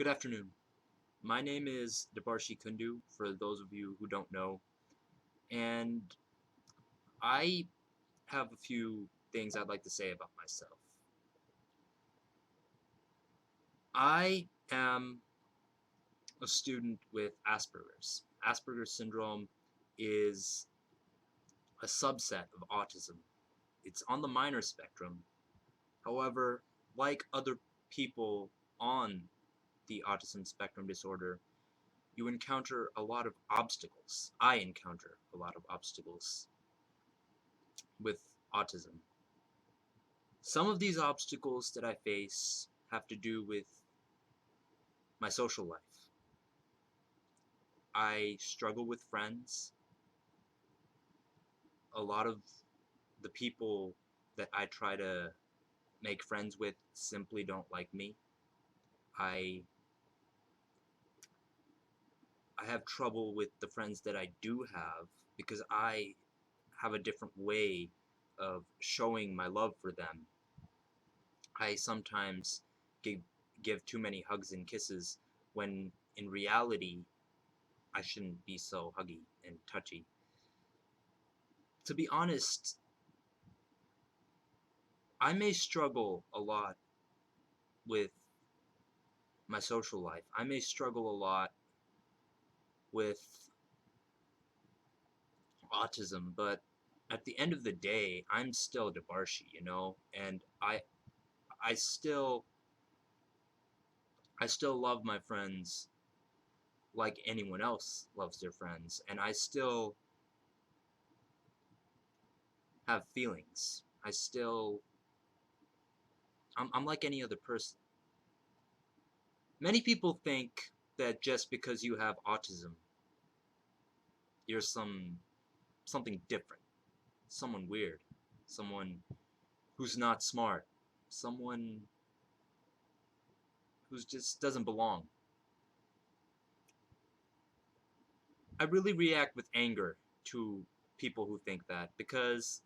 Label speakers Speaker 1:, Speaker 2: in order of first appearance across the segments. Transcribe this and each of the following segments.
Speaker 1: Good afternoon. My name is Debarshi Kundu, for those of you who don't know, and I have a few things I'd like to say about myself. I am a student with Asperger's. Asperger's syndrome is a subset of autism. It's on the minor spectrum. However, like other people on the autism spectrum disorder, you encounter a lot of obstacles. I encounter a lot of obstacles with autism. Some of these obstacles that I face have to do with my social life. I struggle with friends. A lot of the people that I try to make friends with simply don't like me. I I have trouble with the friends that I do have because I have a different way of showing my love for them. I sometimes give, give too many hugs and kisses when in reality I shouldn't be so huggy and touchy. To be honest, I may struggle a lot with my social life. I may struggle a lot with autism, but at the end of the day, I'm still Debarshi, and I still I still love my friends like anyone else loves their friends, and I still have feelings. I'm like any other person. Many people think that just because you have autism, you're something different, someone weird, someone who's not smart, someone who just doesn't belong. I really react with anger to people who think that because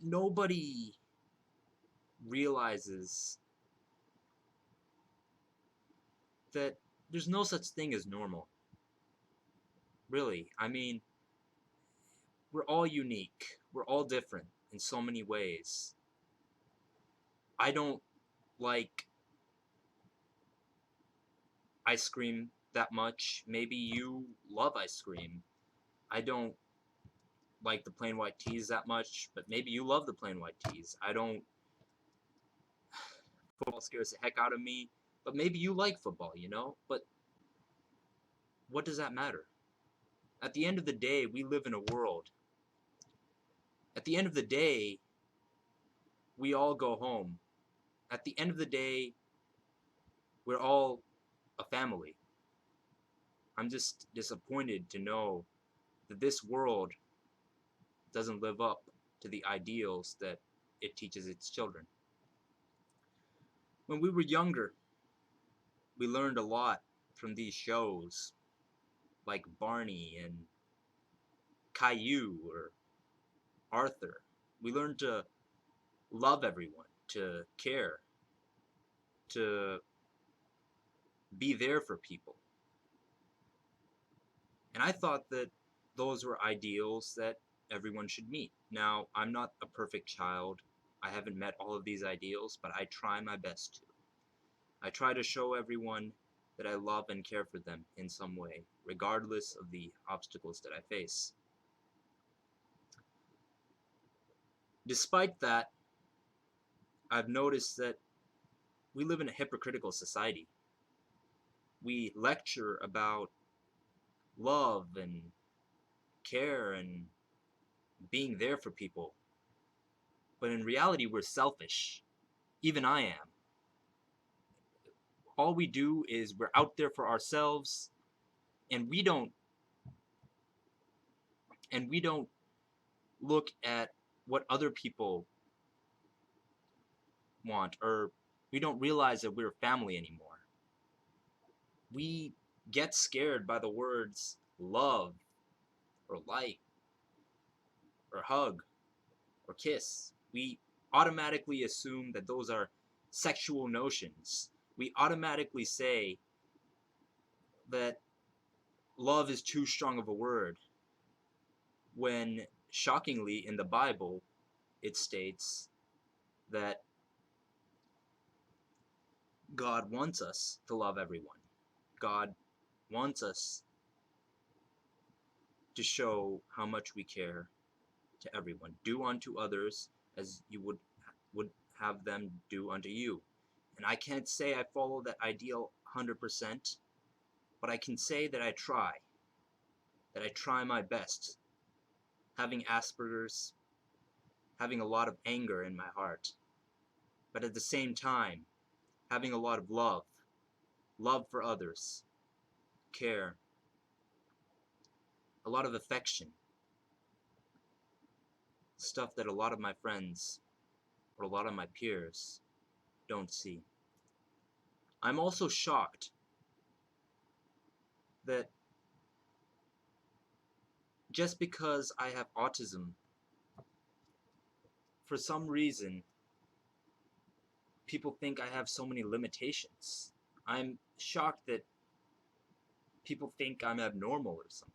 Speaker 1: nobody realizes that there's no such thing as normal. Really. I mean, we're all unique. We're all different in so many ways. I don't like ice cream that much. Maybe you love ice cream. I don't like the plain white teas that much, but maybe you love the plain white teas. I don't. Football scares the heck out of me, but maybe you like football. But what does that matter? At the end of the day, we live in a world. At the end of the day, we all go home. At the end of the day, we're all a family. I'm just disappointed to know that this world doesn't live up to the ideals that it teaches its children. When we were younger, we learned a lot from these shows like Barney and Caillou or Arthur. We learned to love everyone, to care, to be there for people. And I thought that those were ideals that everyone should meet. Now, I'm not a perfect child. I haven't met all of these ideals, but I try my best to. I try to show everyone that I love and care for them in some way, regardless of the obstacles that I face. Despite that, I've noticed that we live in a hypocritical society. We lecture about love and care and being there for people, but in reality, we're selfish. Even I am. All we do is we're out there for ourselves, and we don't look at what other people want, or we don't realize that we're family anymore. We get scared by the words love or like or hug or kiss. We automatically assume that those are sexual notions. We automatically say that love is too strong of a word, when shockingly in the Bible it states that God wants us to love everyone. God wants us to show how much we care to everyone. Do unto others as you would have them do unto you. And I can't say I follow that ideal 100%, but I can say that I try my best. Having Asperger's, having a lot of anger in my heart, but at the same time, having a lot of love for others, care, a lot of affection, stuff that a lot of my friends or a lot of my peers don't see. I'm also shocked that just because I have autism, for some reason, people think I have so many limitations. I'm shocked that people think I'm abnormal or something.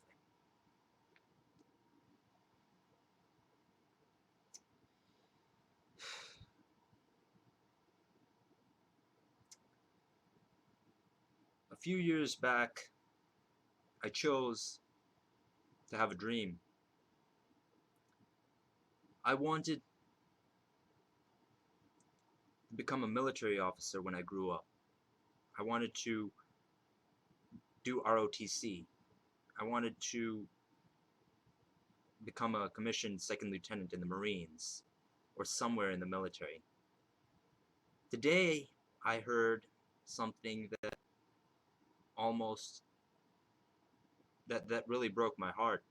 Speaker 1: A few years back, I chose to have a dream. I wanted to become a military officer when I grew up. I wanted to do ROTC. I wanted to become a commissioned second lieutenant in the Marines or somewhere in the military. Today, I heard something that almost that really broke my heart.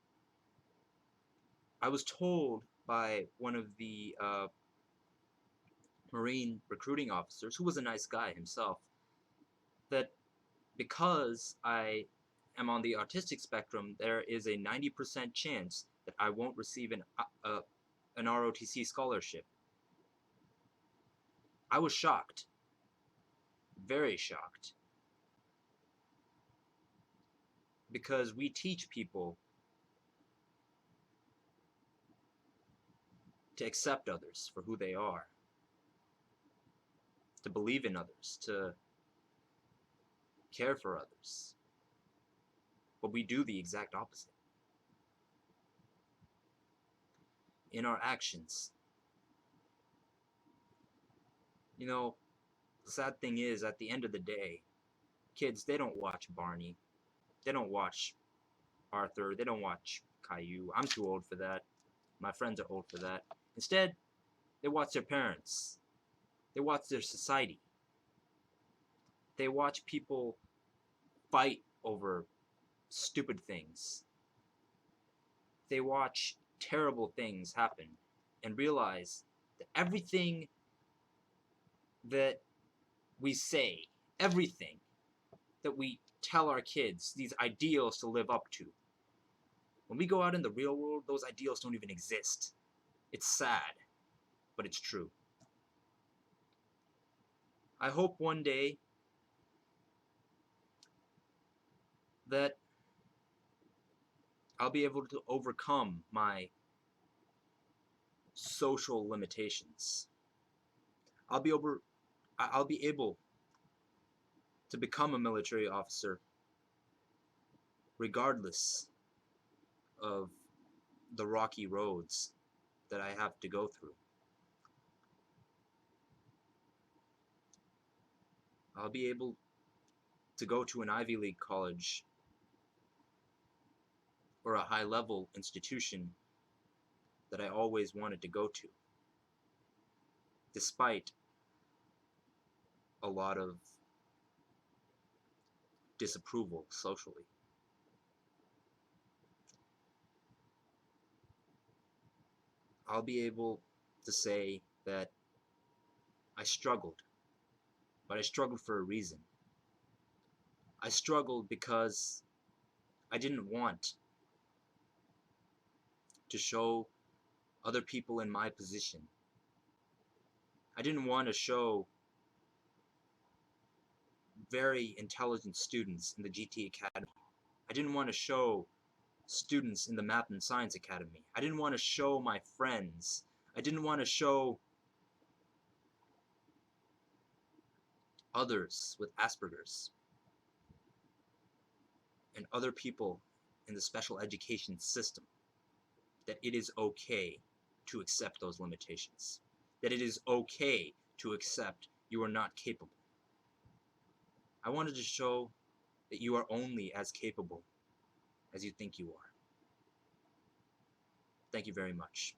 Speaker 1: I was told by one of the Marine recruiting officers, who was a nice guy himself, that because I am on the autistic spectrum, there is a 90% chance that I won't receive an ROTC scholarship. I was shocked, very shocked, because we teach people to accept others for who they are, to believe in others, to care for others. But we do the exact opposite. In our actions. You know, the sad thing is, at the end of the day, kids, they don't watch Barney. They don't watch Arthur. They don't watch Caillou. I'm too old for that. My friends are old for that. Instead, they watch their parents. They watch their society. They watch people fight over stupid things. They watch terrible things happen and realize that everything that we say, everything that we tell our kids, these ideals to live up to, when we go out in the real world, those ideals don't even exist. It's sad, but it's true. I hope one day that I'll be able to overcome my social limitations. I'll be over I'll be able to become a military officer regardless of the rocky roads that I have to go through. I'll be able to go to an Ivy League college or a high-level institution that I always wanted to go to, despite a lot of disapproval socially. I'll be able to say that I struggled, but I struggled for a reason. I struggled because I didn't want to show other people in my position. I didn't want to show very intelligent students in the GT Academy. I didn't want to show students in the Math and Science Academy. I didn't want to show my friends. I didn't want to show others with Asperger's and other people in the special education system that it is okay to accept those limitations, that it is okay to accept you are not capable. I wanted to show that you are only as capable as you think you are. Thank you very much.